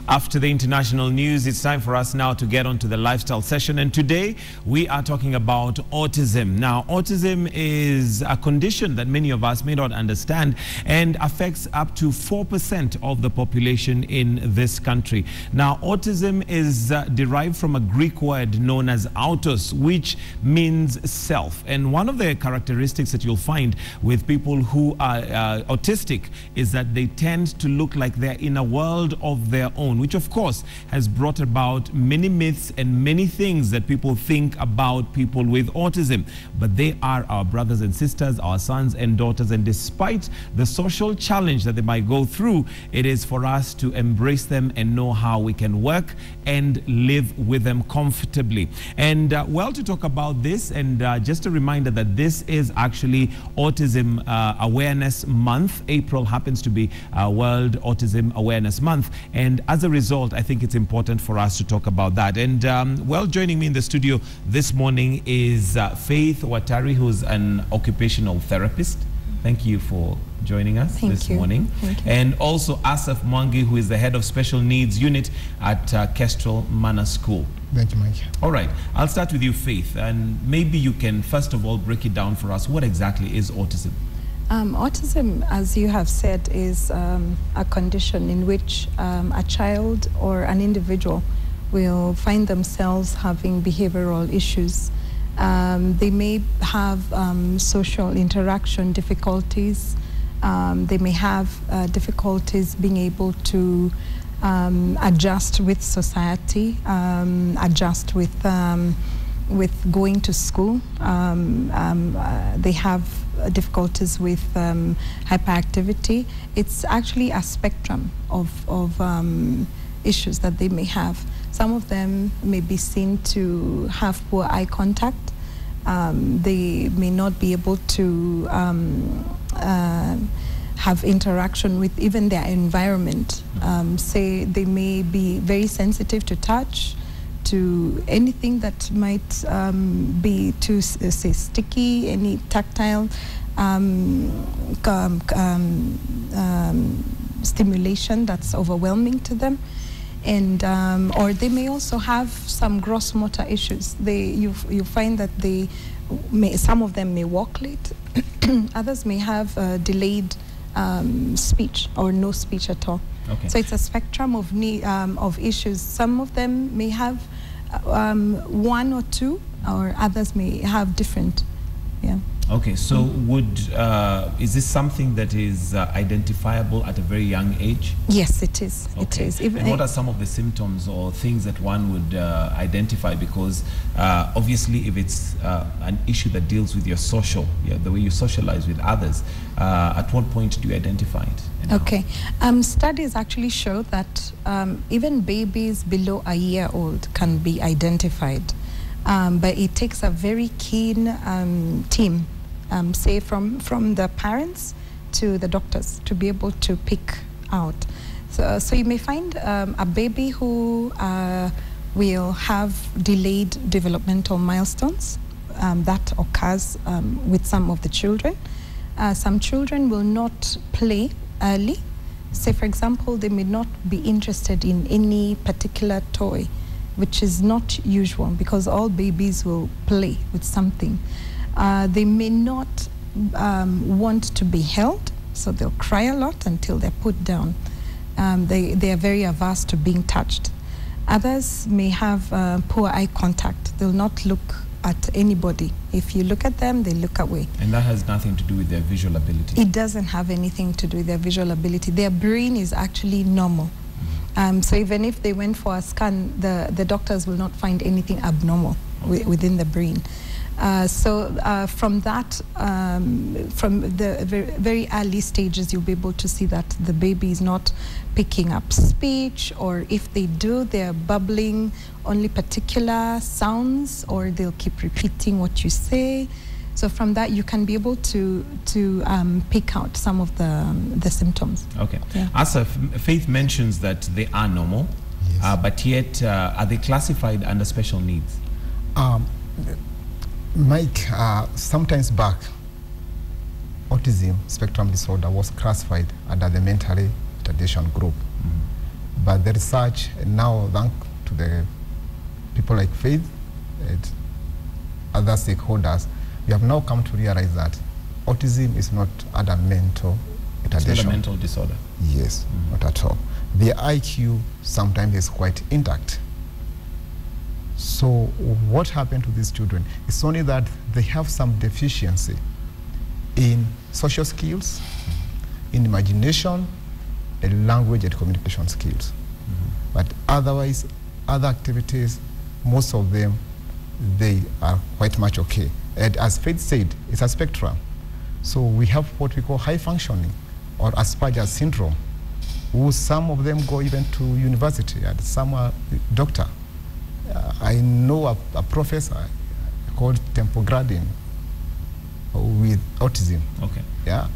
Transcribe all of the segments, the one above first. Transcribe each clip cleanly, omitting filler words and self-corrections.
After the international news, it's time for us now to get on to the lifestyle session. And today we are talking about autism. Now, autism is a condition that many of us may not understand and affects up to 4% of the population in this country. Now, autism is derived from a Greek word known as autos, which means self. And one of the characteristics that you'll find with people who are autistic is that they tend to look like they're in a world of their own, which of course has brought about many myths and many things that people think about people with autism. But they are our brothers and sisters, our sons and daughters, and despite the social challenge that they might go through, it is for us to embrace them and know how we can work and live with them comfortably. And well, to talk about this, and just a reminder that this is actually Autism Awareness Month. April happens to be World Autism Awareness Month, and as a result, I think it's important for us to talk about that. And well, joining me in the studio this morning is Faith Watari, who's an occupational therapist. Thank you for joining us this morning. Thank you. And also Asaf Mwangi, who is the head of special needs unit at Kestrel Manor School. Thank you, Mike. All right, I'll start with you, Faith, and maybe you can first of all break it down for us. What exactly is autism? Autism, as you have said, is a condition in which a child or an individual will find themselves having behavioral issues. They may have social interaction difficulties. They may have difficulties being able to adjust with society, adjust with going to school. They have difficulties with hyperactivity. It's actually a spectrum of issues that they may have. Some of them may be seen to have poor eye contact. They may not be able to have interaction with even their environment. Say they may be very sensitive to touch, to anything that might be too, say, sticky, any tactile stimulation that's overwhelming to them. And or they may also have some gross motor issues. You find that some of them may walk late, others may have delayed speech or no speech at all. Okay. So it's a spectrum of issues. Some of them may have one or two, or others may have different. Yeah. Okay, so is this something that is identifiable at a very young age? Yes, it is. Okay. It is. And what are some of the symptoms or things that one would identify? Because obviously, if it's an issue that deals with your the way you socialize with others, at what point do you identify it? Okay. Studies actually show that even babies below a year old can be identified. But it takes a very keen team, say from the parents to the doctors, to be able to pick out. So you may find a baby who will have delayed developmental milestones. That occurs with some of the children. Some children will not play early. Say, for example, they may not be interested in any particular toy, which is not usual because all babies will play with something. They may not want to be held, so they'll cry a lot until they're put down. They are very averse to being touched. Others may have poor eye contact. They'll not look at anybody. If you look at them, they look away. And that has nothing to do with their visual ability? It doesn't have anything to do with their visual ability. Their brain is actually normal. So even if they went for a scan, the doctors will not find anything abnormal within the brain. From that, from the very early stages, you'll be able to see that the baby is not picking up speech, or if they do, they're bubbling only particular sounds, or they'll keep repeating what you say. So from that, you can be able to pick out some of the symptoms. Okay. Yeah. Asaf, Faith mentions that they are normal, yes. But yet are they classified under special needs? Mike, sometimes back, autism spectrum disorder was classified under the mentally retardation group. But the research now, thanks to the people like Faith and other stakeholders, we have now come to realize that autism is not a mental retardation. It's not a mental disorder. Yes, not at all. The IQ sometimes is quite intact. So what happened to these children? It's only that they have some deficiency in social skills, in imagination, and language and communication skills. But otherwise, other activities, most of them, they are quite much okay. And as Faith said, it's a spectrum. So we have what we call high functioning or Asperger's syndrome, who some of them go even to university and some are doctor. I know a professor called Tempo Gradin with autism. Okay. Yeah.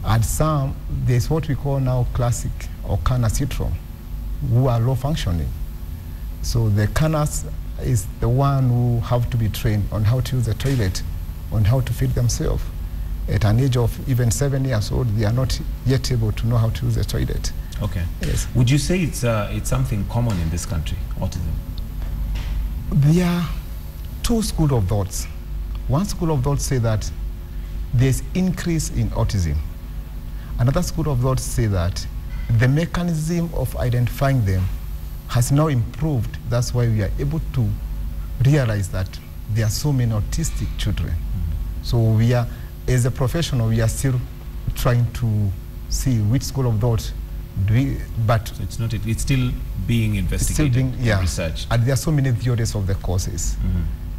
And some, there's what we call now classic or Kana syndrome, who are low functioning. So the Kanas is the one who have to be trained on how to use the toilet, on how to feed themselves. At an age of even 7 years old, they are not yet able to know how to use the toilet. Okay. Yes. Would you say it's something common in this country, autism? There are two schools of thoughts. One school of thought say that there's increase in autism. Another school of thought say that the mechanism of identifying them has now improved. That's why we are able to realize that there are so many autistic children. So we are, as a professional, we are still trying to see which school of thought do we, but so it's not, it's still being investigated, still being, yeah, researched. And there are so many theories of the causes.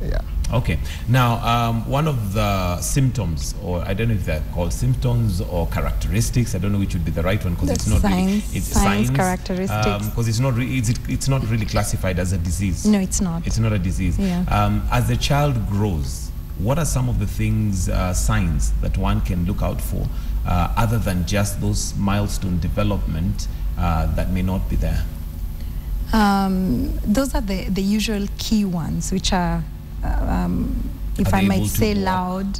Yeah. Okay. Now, one of the symptoms, or I don't know if they're called symptoms or characteristics, I don't know which would be the right one, because it's not signs, really, it's signs, characteristics. Because it's not really classified as a disease. No, it's not. It's not a disease. Yeah. As the child grows, what are some of the things, signs that one can look out for, other than just those milestone development that may not be there? Those are the usual key ones, which are, if I might say loud,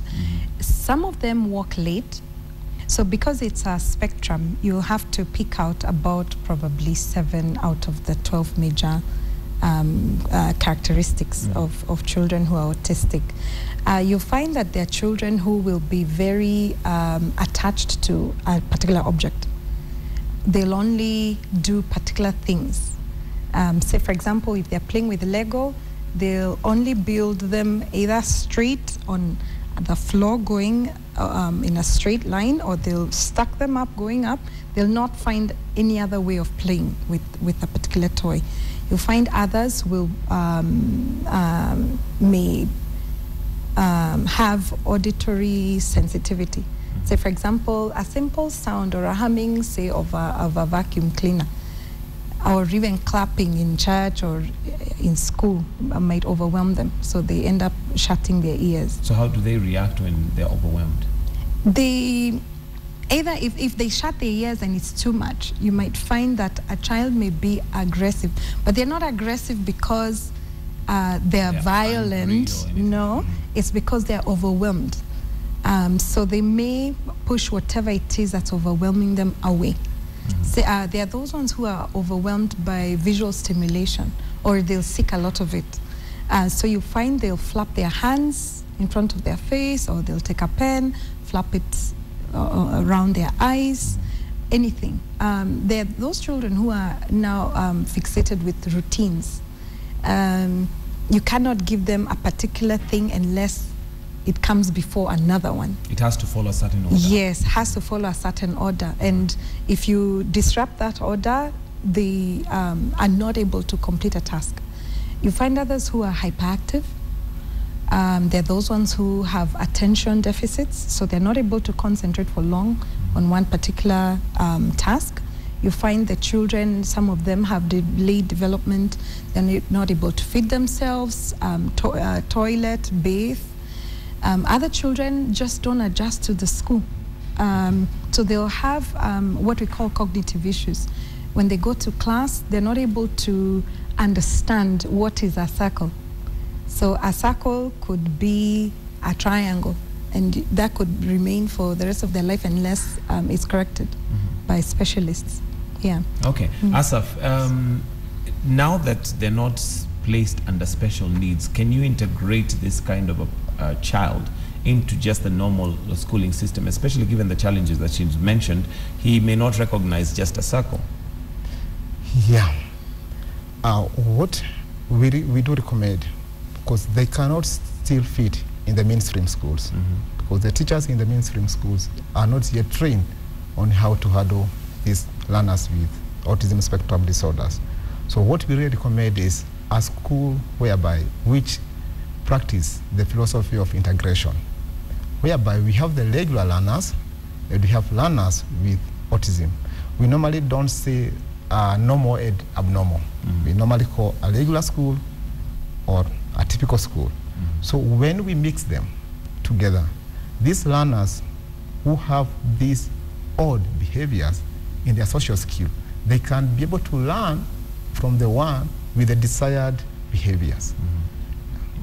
some of them walk late. So because it's a spectrum, you have to pick out about probably 7 out of the 12 major characteristics of children who are autistic. You find that there are children who will be very attached to a particular object. They'll only do particular things. Say, for example, if they're playing with Lego, they'll only build them either straight on the floor going in a straight line, or they'll stack them up going up. They'll not find any other way of playing with a particular toy. You'll find others will may have auditory sensitivity. Say, for example, a simple sound or a humming, say, of a vacuum cleaner, or even clapping in church or in school might overwhelm them. So they end up shutting their ears. So how do they react when they're overwhelmed? They either, if they shut their ears and it's too much, you might find that a child may be aggressive, but they're not aggressive because they're violent. No, it's because they're overwhelmed. So they may push whatever it is that's overwhelming them away. So, there are those ones who are overwhelmed by visual stimulation, or they'll seek a lot of it. So you find they'll flap their hands in front of their face, or they'll take a pen, flap it around their eyes, anything. There are those children who are now fixated with routines. You cannot give them a particular thing unless it comes before another one. It has to follow a certain order. Yes, has to follow a certain order. And if you disrupt that order, they are not able to complete a task. You find others who are hyperactive. They're those ones who have attention deficits, so they're not able to concentrate for long on one particular task. You find the children, some of them have delayed development. They're not able to feed themselves, toilet, bathe. Other children just don't adjust to the school. So they'll have what we call cognitive issues. When they go to class, they're not able to understand what is a circle. So a circle could be a triangle, and that could remain for the rest of their life unless it's corrected by specialists. Yeah. Okay. Asaf, now that they're not placed under special needs, can you integrate this kind of a child into just the normal schooling system, especially given the challenges that she's mentioned? He may not recognize just a circle. Yeah. What we do recommend, because they cannot still fit in the mainstream schools, because the teachers in the mainstream schools are not yet trained on how to handle these learners with autism spectrum disorders. So what we really recommend is a school whereby which practice the philosophy of integration, whereby we have the regular learners and we have learners with autism. We normally don't say normal and abnormal. We normally call a regular school or a typical school. So when we mix them together, these learners who have these odd behaviors in their social skill, they can be able to learn from the one with the desired behaviors.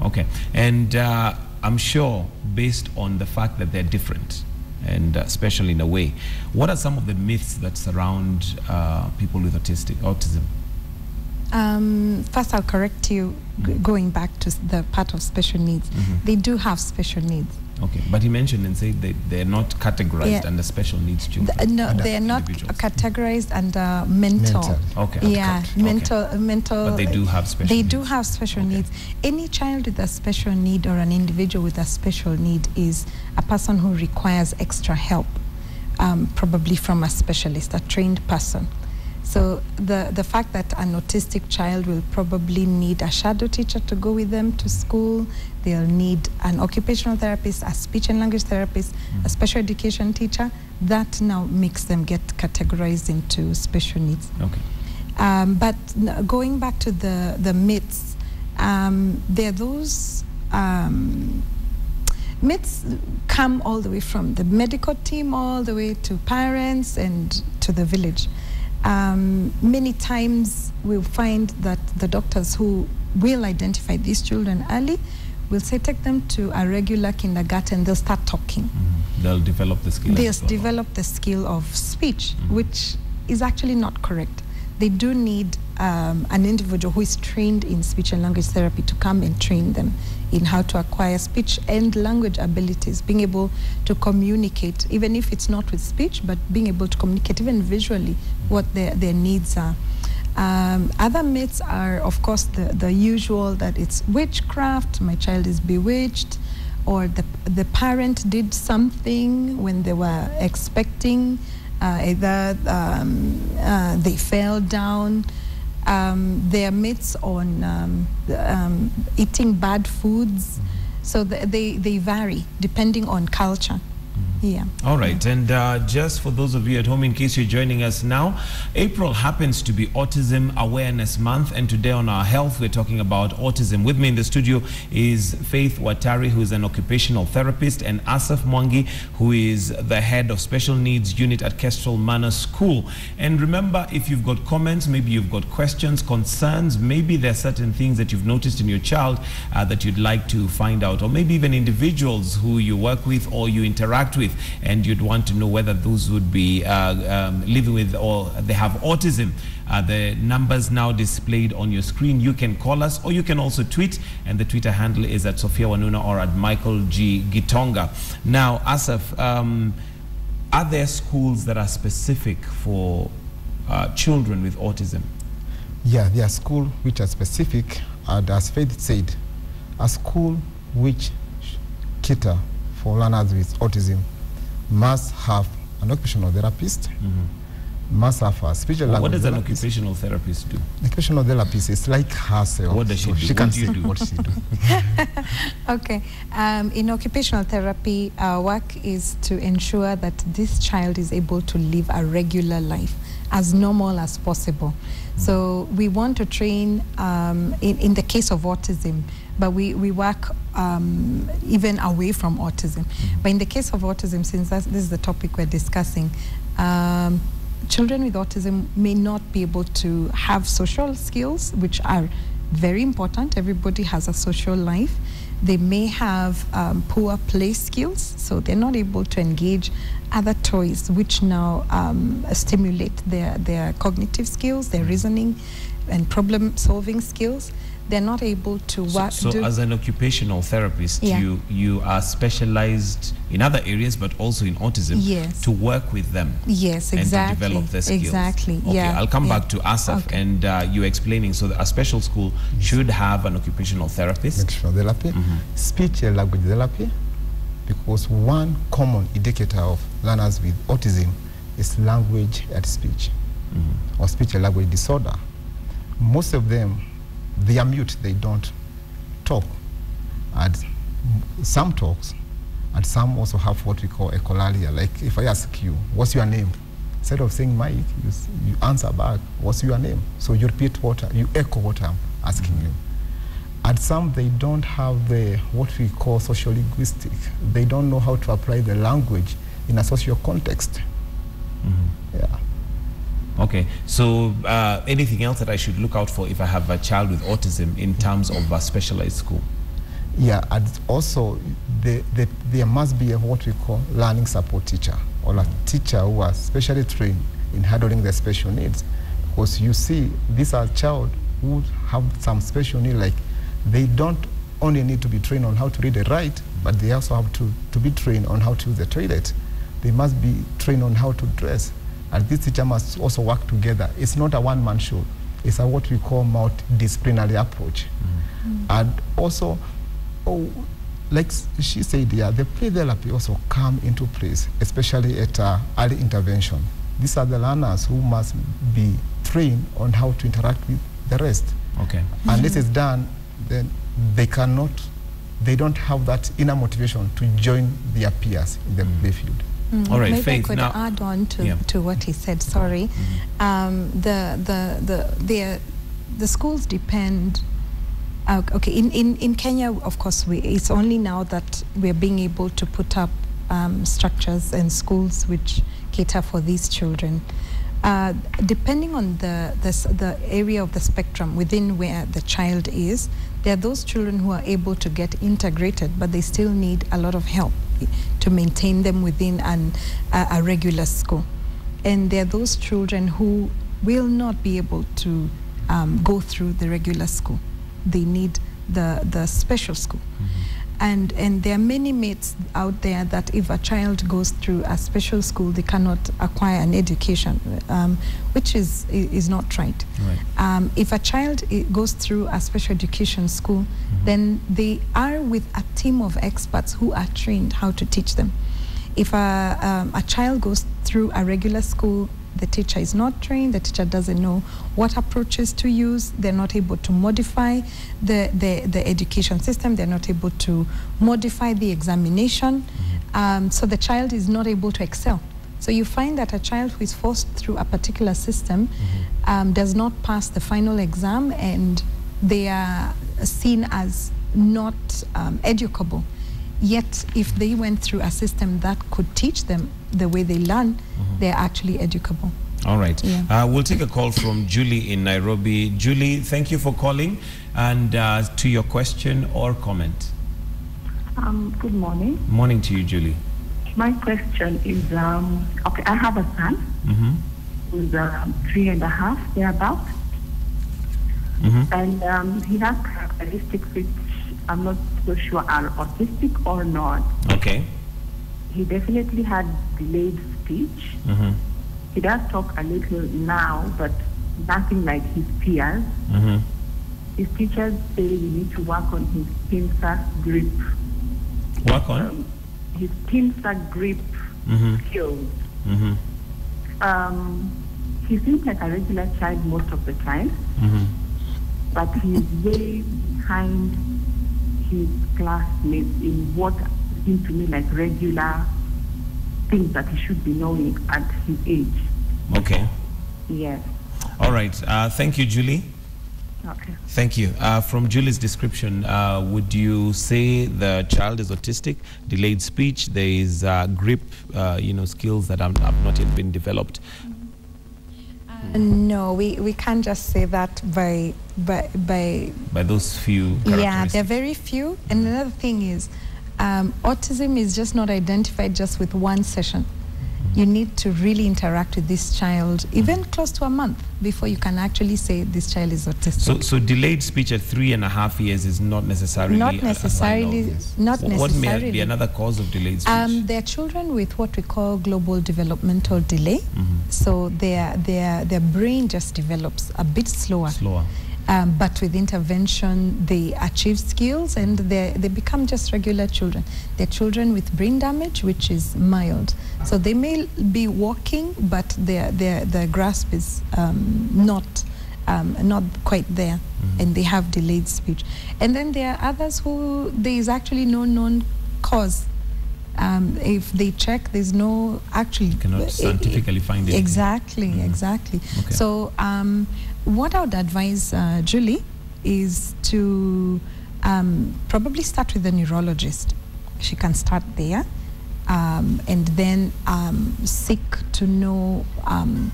Okay, and I'm sure based on the fact that they're different and special in a way, what are some of the myths that surround people with autism? First, I'll correct you, going back to the part of special needs. They do have special needs. Okay, but he mentioned and said that they're not categorized under special needs children. No, they are not categorized under mental. Okay. Yeah, mental. But they do have special needs. They do have special needs. Any child with a special need or an individual with a special need is a person who requires extra help, probably from a specialist, a trained person. So the fact that an autistic child will probably need a shadow teacher to go with them to school, they'll need an occupational therapist, a speech and language therapist, a special education teacher, that now makes them get categorized into special needs. Okay. But going back to the myths, there are those myths come all the way from the medical team all the way to parents and to the village. Many times we'll find that the doctors who will identify these children early will say take them to a regular kindergarten, they'll start talking. They'll develop the skill. They'll develop the skill of speech, which is actually not correct. They do need an individual who is trained in speech and language therapy to come and train them in how to acquire speech and language abilities, being able to communicate, even if it's not with speech, but being able to communicate even visually what their needs are. Other myths are, of course, the usual, that it's witchcraft, my child is bewitched, or the parent did something when they were expecting, either they fell down. There are myths on eating bad foods, so they vary depending on culture. Yeah. All right, and just for those of you at home, in case you're joining us now, April happens to be Autism Awareness Month, and today on Our Health, we're talking about autism. With me in the studio is Faith Watari, who's an occupational therapist, and Asaf Mwangi, who is the head of Special Needs Unit at Kestrel Manor School. And remember, if you've got comments, maybe you've got questions, concerns, maybe there are certain things that you've noticed in your child that you'd like to find out, or maybe even individuals who you work with or you interact with, and you'd want to know whether those would be living with or they have autism. The numbers now displayed on your screen. You can call us, or you can also tweet, and the Twitter handle is at Sophia Wanuna or at Michael G. Gitonga. Now, Asaf, are there schools that are specific for children with autism? Yeah, there are schools which are specific, and as Faith said, a school which cater for learners with autism must have an occupational therapist, must have a speech and language What does an therapist. occupational therapist do? Occupational therapist is like herself. What does she do? She What can do you say do? what she do. Okay. In occupational therapy, our work is to ensure that this child is able to live a regular life, as normal as possible. So we want to train, in the case of autism, but we work even away from autism. But in the case of autism, since this is the topic we're discussing, children with autism may not be able to have social skills, which are very important. Everybody has a social life. They may have poor play skills, so they're not able to engage other toys, which now stimulate their cognitive skills, their reasoning and problem-solving skills. They're not able to work. So as an occupational therapist, you are specialized in other areas, but also in autism, yes, to work with them. Yes, exactly. And to develop their skills. Exactly. Okay, Yeah. I'll come back to Asaf, okay, and you're explaining. So a special school should have an occupational therapist. Occupational therapy, speech and language therapy, because one common indicator of learners with autism is language and speech, or speech and language disorder. Most of them, they are mute, they don't talk. And some talks, and some also have what we call echolalia. Like if I ask you, what's your name? Instead of saying Mike, you answer back, what's your name? So you repeat you echo what I'm asking you. And some, they don't have what we call sociolinguistic. They don't know how to apply the language in a social context. Yeah. Okay, so anything else that I should look out for if I have a child with autism in terms of a specialized school? Yeah, and also there must be what we call learning support teacher, or a teacher who are specially trained in handling the special needs. Because you see, these are child who have some special need, like they don't only need to be trained on how to read and write, but they also have to be trained on how to use the toilet. They must be trained on how to dress. And this teacher must also work together. It's not a one-man show. It's a what we call multidisciplinary approach. And also, like she said, the play therapy also come into place, especially at early intervention. These are the learners who must be trained on how to interact with the rest. Okay. And this is done, then they don't have that inner motivation to join their peers in the play field. All right, maybe Faith, I could now, add on to what he said. Sorry, the schools depend. Okay, in Kenya, of course, it's only now that we're being able to put up structures and schools which cater for these children. Depending on the area of the spectrum within where the child is, there are those children who are able to get integrated, but they still need a lot of help to maintain them within a regular school. And there are those children who will not be able to go through the regular school. They need the special school. And there are many myths out there that if a child goes through a special school, they cannot acquire an education, which is not right. If a child goes through a special education school, then they are with a team of experts who are trained how to teach them. If a child goes through a regular school, the teacher is not trained, the teacher doesn't know what approaches to use, they're not able to modify the education system, they're not able to modify the examination, so the child is not able to excel. So you find that a child who is forced through a particular system does not pass the final exam, and they are seen as not educable. Yet, if they went through a system that could teach them the way they learn, they're actually educable. All right. Yeah. We'll take a call from Julie in Nairobi. Julie, thank you for calling. And to your question or comment. Good morning. Morning to you, Julie. My question is, okay, I have a son who's 3.5, thereabout. And he has characteristics which I'm not so sure are autistic or not. Okay. He definitely had delayed speech. He does talk a little now, but nothing like his peers. His teachers say we need to work on his pincer grip. Work on? His pincer grip skills. He seems like a regular child most of the time, but he's way behind his classmates in what seems to me like regular things that he should be knowing at his age. Okay. Yes. All right. Thank you, Julie. Okay. Thank you. From Julie's description, would you say the child is autistic, delayed speech, there is grip, skills that have not yet been developed? No, we can't just say that by those few yeah, characteristics. they're very few. And another thing is, autism is just not identified just with one session. You need to really interact with this child, even close to a month, before you can actually say this child is autistic. So delayed speech at 3.5 years is not necessarily Not necessarily. What may be another cause of delayed speech? There are children with what we call global developmental delay. So their brain just develops a bit slower. But with intervention, they achieve skills and they become just regular children. They're children with brain damage, which is mild. So they may be walking, but their grasp is not quite there, and they have delayed speech. And then there are others who there is actually no known cause. If they check, there's no actually... You cannot scientifically find it. Exactly, exactly. Okay. So what I would advise Julie is to probably start with a neurologist. She can start there, and then seek to know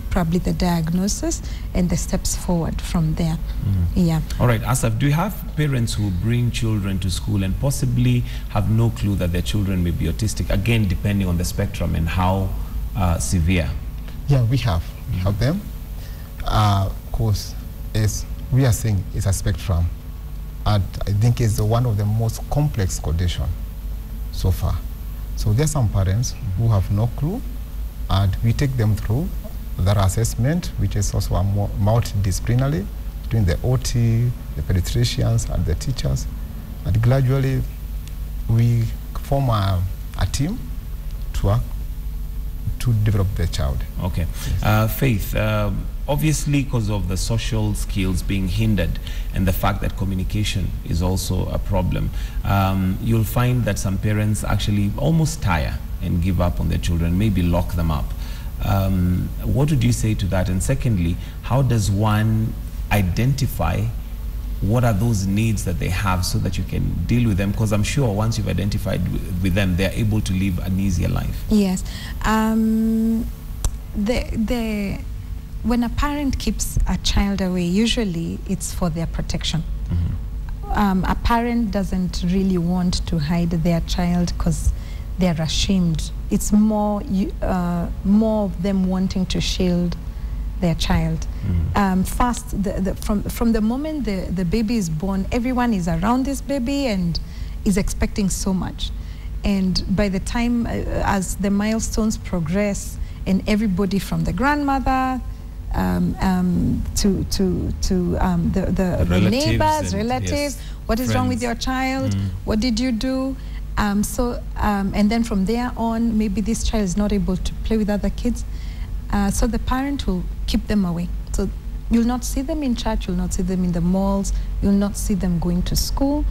probably the diagnosis and the steps forward from there. Yeah. All right, Asaf, do you have parents who bring children to school and possibly have no clue that their children may be autistic, again depending on the spectrum and how severe? Yeah, we have them. Of course, as we are saying, it's a spectrum, and I think it's one of the most complex conditions so far. So there are some parents who have no clue, and we take them through their assessment, which is also a multidisciplinary between the OT, the pediatricians, and the teachers. And gradually, we form a team to develop the child. Okay. Faith, obviously because of the social skills being hindered and the fact that communication is also a problem, you'll find that some parents actually almost tire and give up on their children, maybe lock them up. What would you say to that? And secondly, how does one identify what are those needs that they have so that you can deal with them? Because I'm sure once you've identified with them, they're able to live an easier life. Yes. When a parent keeps a child away, usually it's for their protection. A parent doesn't really want to hide their child because they're ashamed. It's more of them wanting to shield their child. First, from the moment the baby is born, everyone is around this baby and is expecting so much. And by the time, as the milestones progress, and everybody from the grandmother to the neighbors, relatives, yes, what is wrong with your child? What did you do? And then from there on, maybe this child is not able to play with other kids. So the parent will keep them away. So you'll not see them in church, you'll not see them in the malls, you'll not see them going to school.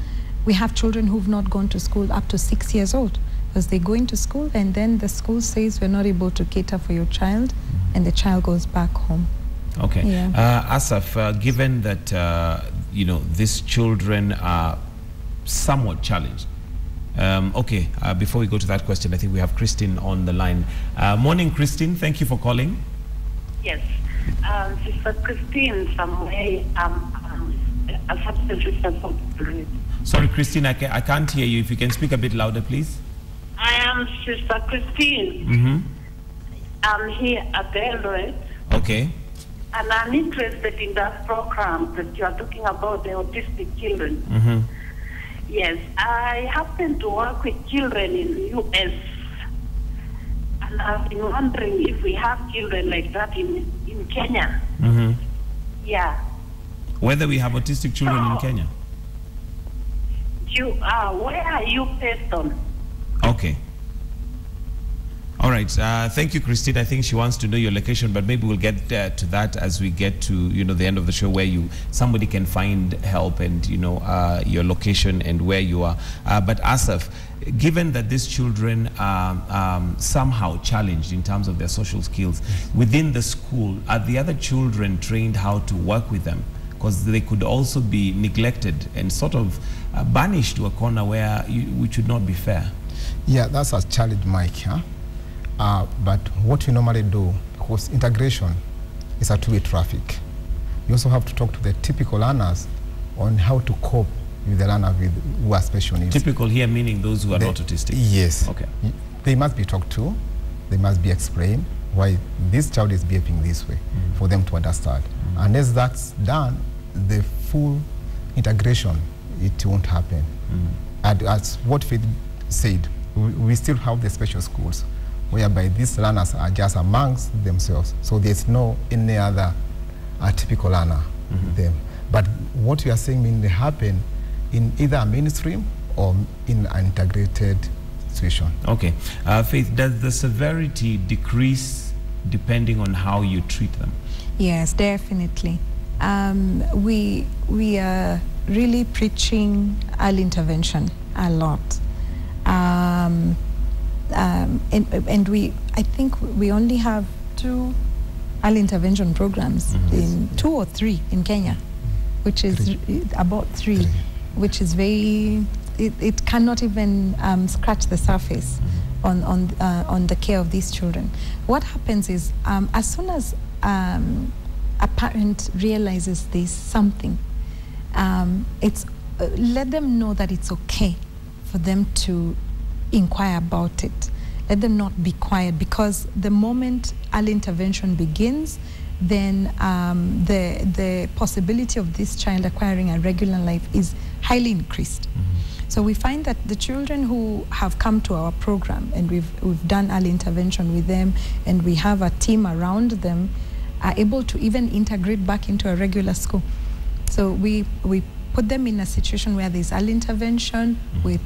We have children who've not gone to school up to 6 years old because they go into school and then the school says we're not able to cater for your child, and the child goes back home. Okay. Yeah. Asaf, given that these children are somewhat challenged, before we go to that question, I think we have Christine on the line. Morning, Christine. Thank you for calling. Yes. Sister Christine, somewhere, a substance responsibility. Sorry, Christine, I can't hear you. If you can speak a bit louder, please. I am Sister Christine. I'm here at the Eldoret. Okay. And I'm interested in that program that you are talking about, the autistic children. Yes, I happen to work with children in the U.S. And I've been wondering if we have children like that in Kenya. Yeah. Whether we have autistic children in Kenya? Where are you based on? Okay. All right. Thank you, Christine. I think she wants to know your location, but maybe we'll get to that as we get to the end of the show, where somebody can find help and your location and where you are. But Asaf, given that these children are somehow challenged in terms of their social skills within the school, are the other children trained how to work with them? Because they could also be neglected and sort of banished to a corner which would not be fair. Yeah, that's a challenge, Mike. But what we normally do, of course, integration it's a two-way traffic. You also have to talk to the typical learners on how to cope with the learner who are special needs. Typical here meaning those who are not autistic? Yes. Okay. They must be talked to. They must be explained why this child is behaving this way for them to understand. Unless that's done, the full integration, it won't happen. And as what Faith said, we still have the special schools whereby these learners are just amongst themselves. So there's no any other typical learner them. But what we are saying may happen in either a mainstream or in an integrated situation. Okay. Faith, does the severity decrease depending on how you treat them? Yes, definitely. We are really preaching early intervention a lot. And I think we only have 2 early intervention programs, in 2 or 3 in Kenya, which is about 3, which is very, it cannot even scratch the surface on the care of these children. What happens is, as soon as a parent realizes there's something, it's let them know that it's okay for them to inquire about it. Let them not be quiet, because the moment early intervention begins, then the possibility of this child acquiring a regular life is highly increased. So we find that the children who have come to our program, and we've done early intervention with them, and we have a team around them, are able to even integrate back into a regular school. So we put them in a situation where there's early intervention with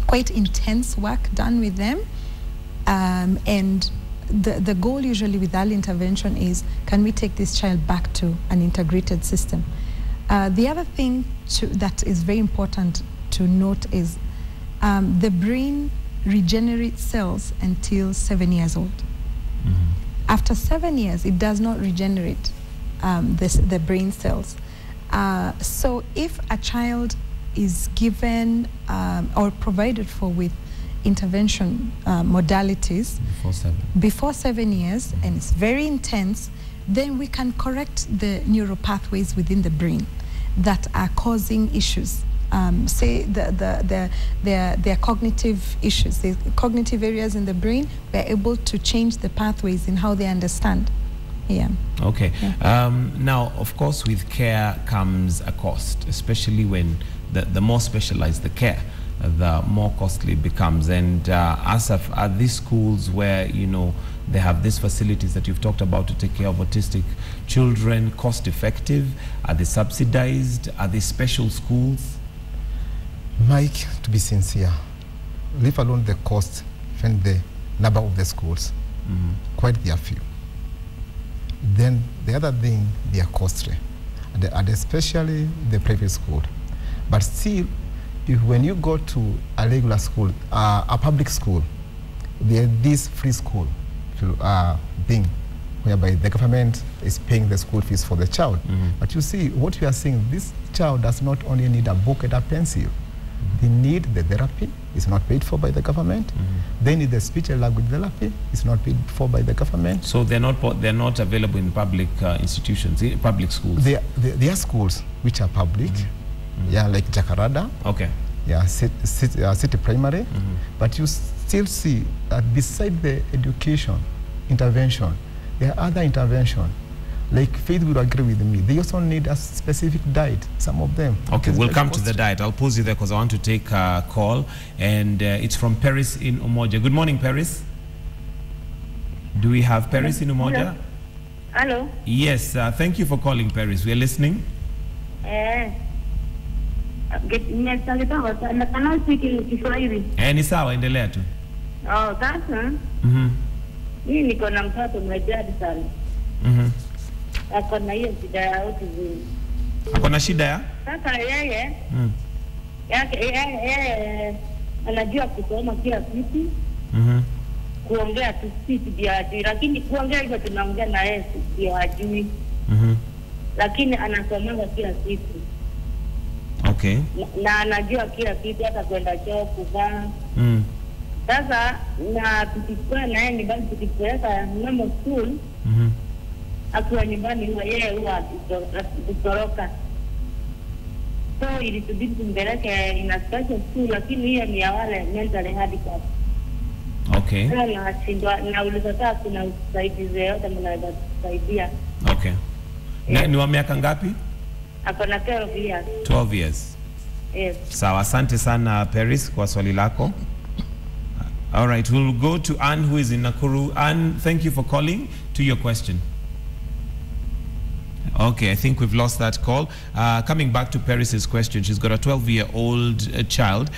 quite intense work done with them. And the goal usually with early intervention is, can we take this child back to an integrated system? The other thing that is very important to note is the brain regenerates cells until 7 years old. After 7 years, it does not regenerate the brain cells. So if a child is given or provided for with intervention modalities before 7 years, and it's very intense, then we can correct the neural pathways within the brain that are causing issues. Say their cognitive issues, the cognitive areas in the brain, we're able to change the pathways in how they understand. Yeah. Okay. Yeah. Now, of course, with care comes a cost, especially when the more specialized the care, the more costly it becomes. And are these schools where, you know, they have these facilities that you've talked about to take care of autistic children cost effective? Are they subsidized? Are they special schools? Mike, to be sincere, leave alone the cost and the number of the schools, quite there are few. Then the other thing, they are costly, and especially the private school. But still, when you go to a regular school, a public school, there is this free school thing, whereby the government is paying the school fees for the child. But you see, what we are saying, this child does not only need a book and a pencil. They need the therapy. It's not paid for by the government. They need the speech and language therapy. It's not paid for by the government. So they're not available in public institutions, public schools. There are schools which are public, yeah, like Jacaranda. Okay. Yeah, city primary. But you still see that beside the education intervention, there are other intervention. Like Faith will agree with me, they also need a specific diet, some of them. Okay, we'll come to the diet. I'll pause you there because I want to take a call. And it's from Paris in Umoja. Good morning, Paris. Do we have Paris in Umoja? Hello. Yes, thank you for calling, Paris. We are listening. Ni sawa, endelea tu. Oh, sasa. Mimi niko na mtoto mrejadi sana. Ako na hiyo shida ya autism. Ako na shida ya? Sasa yeye anajua kusoma kila kitu. Kuongea tu sisi ndio hajui, lakini kuongea hivyo tunaongea na yeye ndio hajui. Lakini anasomanga kila kitu. Okay. Na anajua kila kitu, hata kwenda choo, kuvaa. Sasa na tukikuwa naye nyumbani, tukipeleka normal school, akiwa nyumbani huwa yeye huwa akitoroka. So ilitubidi tumpeleke ina special school, lakini hiyo ni ya wale mentally handicapped. Okay. Na ulizotaa kuna usaidizi yote mnaweza kusaidia. Okay. Na ni wa miaka ngapi? Ako na 12 years. 12 years. Yes. Sawa, asante sana Paris kwa swali lako. All right, we'll go to Anne who is in Nakuru. Anne, thank you for calling. To your question. Okay, I think we've lost that call. Coming back to Paris's question, she's got a 12-year-old child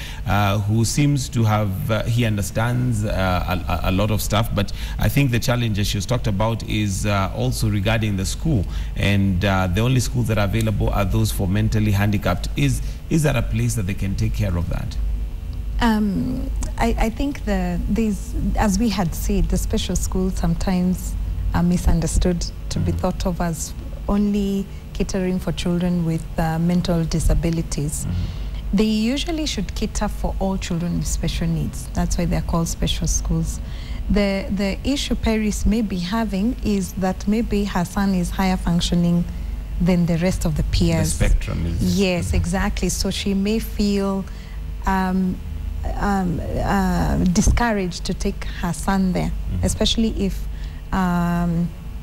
who seems to have, he understands a lot of stuff, but I think the challenge that she's talked about is also regarding the school, and the only schools that are available are those for mentally handicapped. Is that a place that they can take care of that? I think these, as we had said, the special schools sometimes are misunderstood to be thought of as only catering for children with mental disabilities. They usually should cater for all children with special needs. That's why they're called special schools. The issue Paris may be having is that maybe her son is higher functioning than the rest of the peers. The spectrum is... Yes, exactly. So she may feel discouraged to take her son there, especially if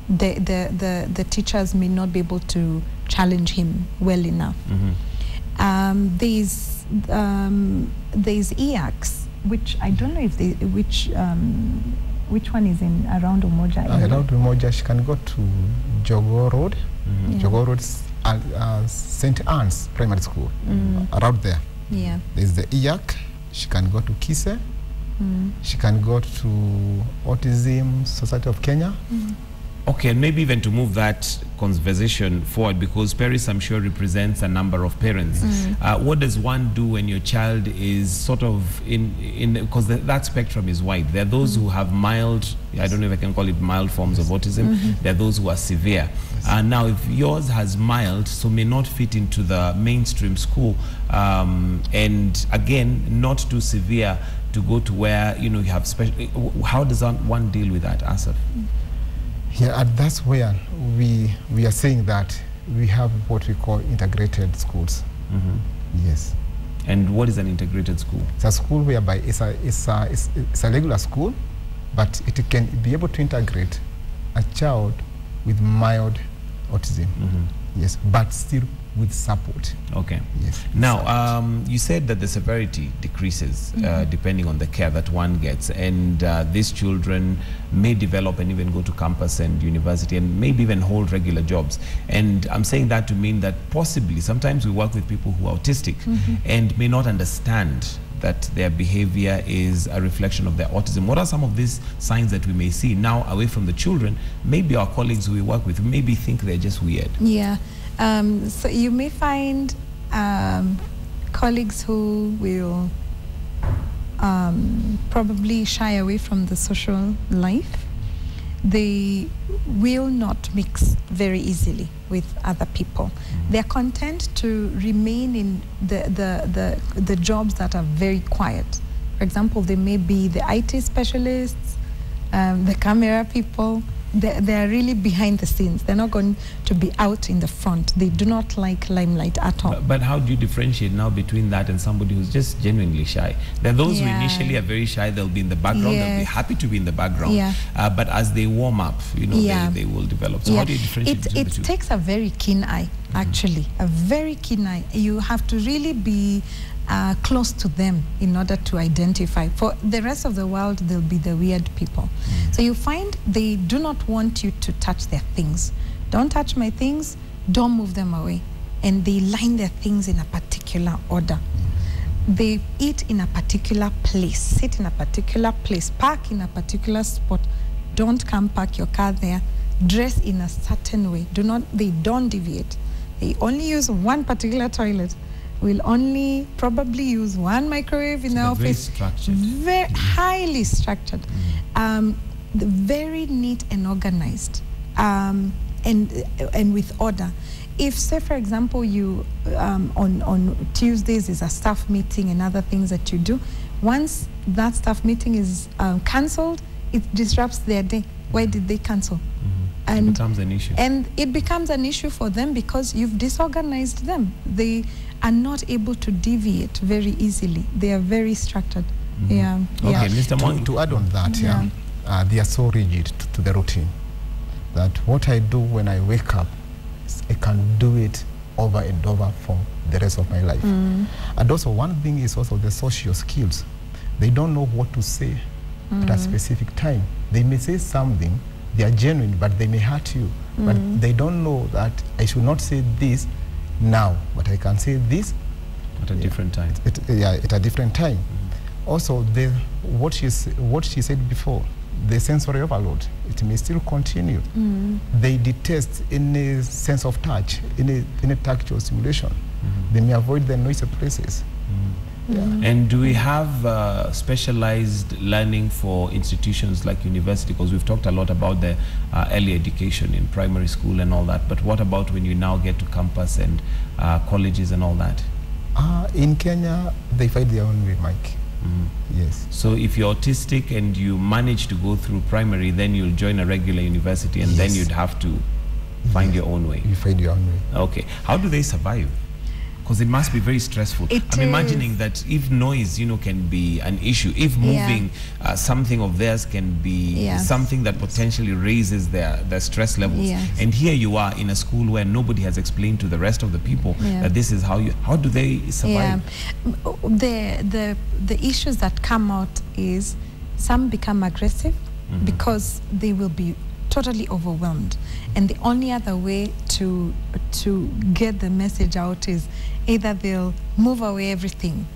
the teachers may not be able to challenge him well enough. There's EACs, which I don't know if they, which one is in around Umoja. Around Umoja, she can go to Jogo Road. Jogo Road's St. Anne's Primary School, around there. Yeah. There's the EAC. She can go to Kise. She can go to Autism Society of Kenya. Okay, and maybe even to move that conversation forward, because Paris, I'm sure, represents a number of parents. What does one do when your child is sort of because that spectrum is wide. There are those who have mild, I don't know if I can call it mild forms of autism. There are those who are severe. Now, if yours has mild, so may not fit into the mainstream school, and again, not too severe to go to where, you know, you have special, how does one deal with that, Asaf? Yeah, and that's where we are saying that we have what we call integrated schools. Yes. And what is an integrated school? It's a school whereby it's a regular school, but it can be able to integrate a child with mild autism. Yes, but still with support. Okay. Yes. Now, you said that the severity decreases depending on the care that one gets, and these children may develop and even go to campus and university and maybe even hold regular jobs. And I'm saying that to mean that possibly sometimes we work with people who are autistic and may not understand that their behavior is a reflection of their autism. What are some of these signs that we may see now away from the children? Maybe our colleagues who we work with maybe think they're just weird. Yeah. So you may find colleagues who will probably shy away from the social life. They will not mix very easily with other people. They're content to remain in the jobs that are very quiet. For example, they may be the IT specialists, the camera people. They're really behind the scenes. They're not going to be out in the front. They do not like limelight at all. But how do you differentiate now between that and somebody who's just genuinely shy? There are those who initially are very shy. They'll be in the background. They'll be happy to be in the background. But as they warm up, you know, they will develop. So how do you differentiate between the two? It takes a very keen eye, actually. A very keen eye. You have to really be close to them in order to identify. For the rest of the world, they'll be the weird people. So you find they do not want you to touch their things. Don't touch my things, don't move them away. And they line their things in a particular order. They eat in a particular place, sit in a particular place, park in a particular spot. Don't come park your car there. Dress in a certain way. They don't deviate. They only use one particular toilet. Will only probably use one microwave in the office. Very structured. Very highly structured. Very neat and organized, and with order. If, say, for example, you on Tuesdays is a staff meeting and other things that you do, Once that staff meeting is cancelled, it disrupts their day. Why did they cancel? And it becomes an issue. And it becomes an issue for them because you've disorganized them. They are not able to deviate very easily. They are very structured. Yeah. Okay, Mr. Mwangi. To add on that, they are so rigid to the routine that what I do when I wake up, I can do it over and over for the rest of my life. And also one thing is also the social skills. They don't know what to say at a specific time. They may say something, they are genuine, but they may hurt you. But they don't know that I should not say this now, but I can say this at a different time. At a different time. Also, what she said before, the sensory overload, it may still continue. They detest any sense of touch, any tactile stimulation. They may avoid the noisy places. And do we have specialized learning for institutions like university? Because we've talked a lot about the early education in primary school and all that, but what about when you now get to campus and colleges and all that? In Kenya, they find their own way, Mike. Yes. So if you're autistic and you manage to go through primary, then you'll join a regular university and then you'd have to find your own way. You find your own way. Okay. How do they survive? Because it must be very stressful. I'm imagining that if noise, can be an issue, if moving something of theirs can be something that potentially raises their stress levels. And here you are in a school where nobody has explained to the rest of the people that this is how do they survive? The issues that come out is some become aggressive because they will be totally overwhelmed, and the only other way to get the message out is either they'll move away everything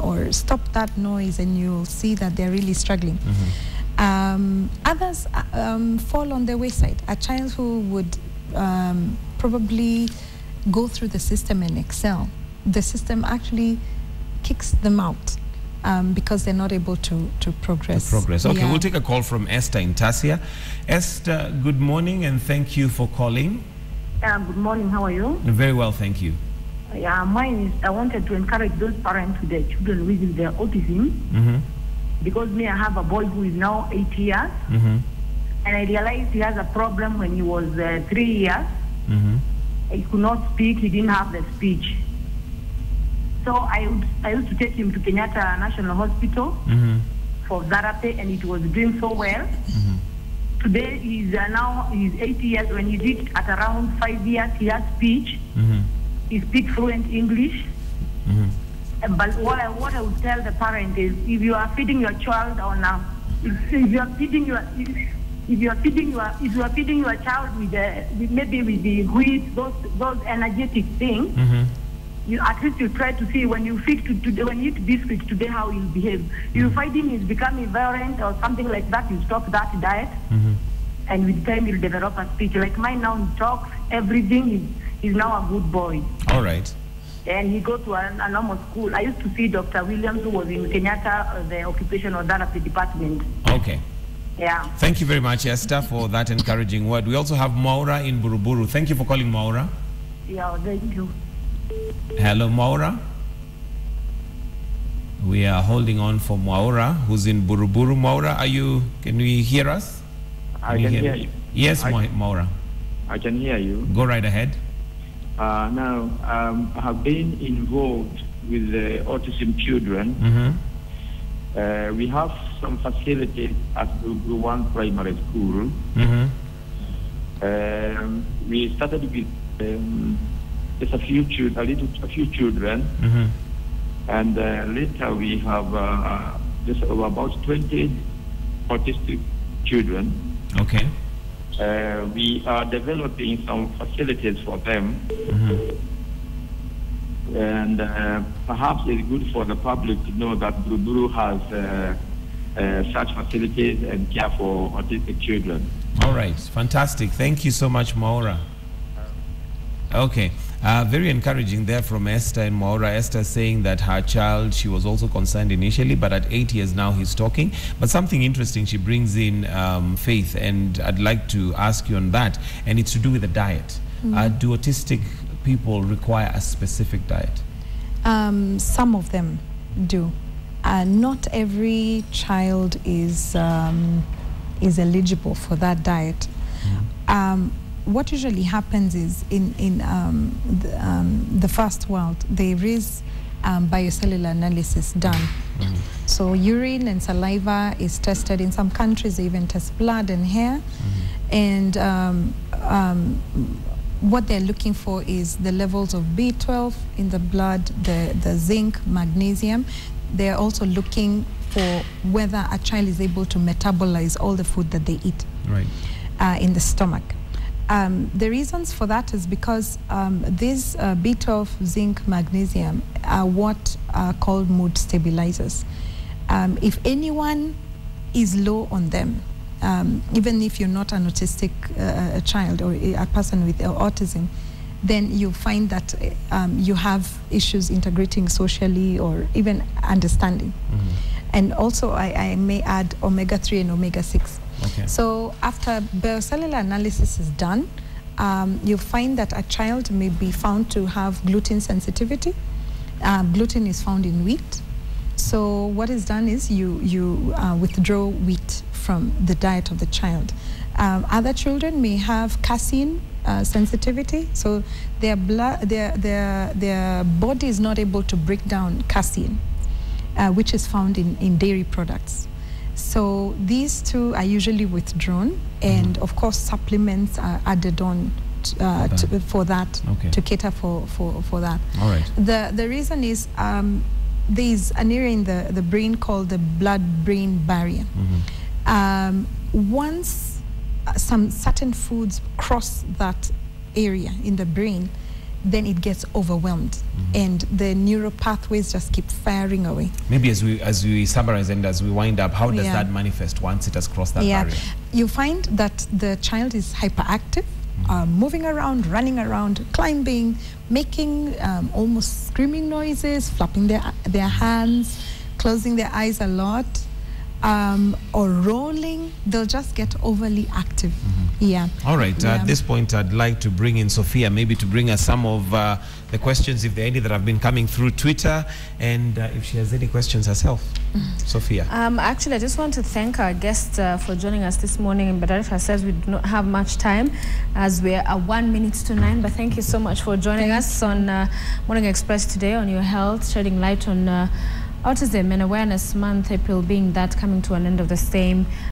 or stop that noise, and you'll see that they're really struggling. Others fall on the wayside. A child who would probably go through the system and excel, the system actually kicks them out because they're not able to progress. Okay, we'll take a call from Esther in Tasia. Esther, good morning and thank you for calling. Good morning, how are you? Very well, thank you. Mine is I wanted to encourage those parents with their children with their autism, because me, I have a boy who is now 8 years, and I realized he has a problem when he was 3 years. He could not speak, he didn't have the speech. So I used to take him to Kenyatta National Hospital for therapy, and it was doing so well. Today he's 8 years. When he reached at around 5 years, he has speech. He speaks fluent English. But what I would tell the parent is, if you are feeding your child if you are feeding your child with maybe with the wheat, those energetic things. At least you try to see when you feed when you eat biscuits today how he'll behave. You find him is becoming violent or something like that, you stop that diet, and with time he'll develop a speech. Like mine now, he talks everything. He's now a good boy. All right. And he goes to a normal school. I used to see Dr. Williams, who was in Kenyatta, the occupational therapy department. Okay. Yeah. Thank you very much, Esther, for that encouraging word. We also have Maura in Buruburu. Thank you for calling, Maura. Yeah, thank you. Hello, Maura. We are holding on for Maura, who's in Buruburu. Maura, can we hear us? I can hear you. Yes, Maura. I can hear you. Go right ahead. Now, I have been involved with the autism children. We have some facilities at one primary school. We started with just a few children, and later we have just about 20 autistic children. Okay. We are developing some facilities for them, and perhaps it's good for the public to know that Buruburu has such facilities and care for autistic children. All right, fantastic. Thank you so much, Maura. Okay. Very encouraging there from Esther and Maura. Esther saying that her child, she was also concerned initially, but at 8 years now he's talking. But something interesting, she brings in Faith, and I'd like to ask you on that, and it's to do with the diet. Do autistic people require a specific diet? Some of them do. not every child is eligible for that diet. What usually happens is in the first world, there is biocellular analysis done. So urine and saliva is tested. In some countries, they even test blood and hair. And what they're looking for is the levels of B12 in the blood, the zinc, magnesium. They're also looking for whether a child is able to metabolize all the food that they eat in the stomach. The reasons for that is because these B12, zinc, magnesium are what are called mood stabilizers. If anyone is low on them, even if you're not an autistic child or a person with autism, then you find that you have issues integrating socially or even understanding. And also I may add omega-3 and omega-6. So after biocellular analysis is done, you find that a child may be found to have gluten sensitivity. Gluten is found in wheat. So what is done is you withdraw wheat from the diet of the child. Other children may have casein sensitivity, so their body is not able to break down casein, which is found in dairy products. So these two are usually withdrawn, and of course supplements are added on for that, to cater for that. All right. The reason is there's an area in the brain called the blood-brain barrier. Once some certain foods cross that area in the brain, then it gets overwhelmed, and the neural pathways just keep firing away. Maybe as we summarize and as we wind up, how does that manifest once it has crossed that barrier? You find that the child is hyperactive, moving around, running around, climbing, making almost screaming noises, flapping their hands, closing their eyes a lot, or rolling. They'll just get overly active. All right. At this point, I'd like to bring in Sophia, maybe to bring us some of the questions, if there are any, that have been coming through Twitter, and if she has any questions herself. Sophia. Actually, I just want to thank our guest for joining us this morning. But Arifa says we do not have much time, as we're 1 minute to 9. But thank you so much for joining us on Morning Express today on your health, shedding light on Autism and Awareness Month, April being that, coming to an end of the same.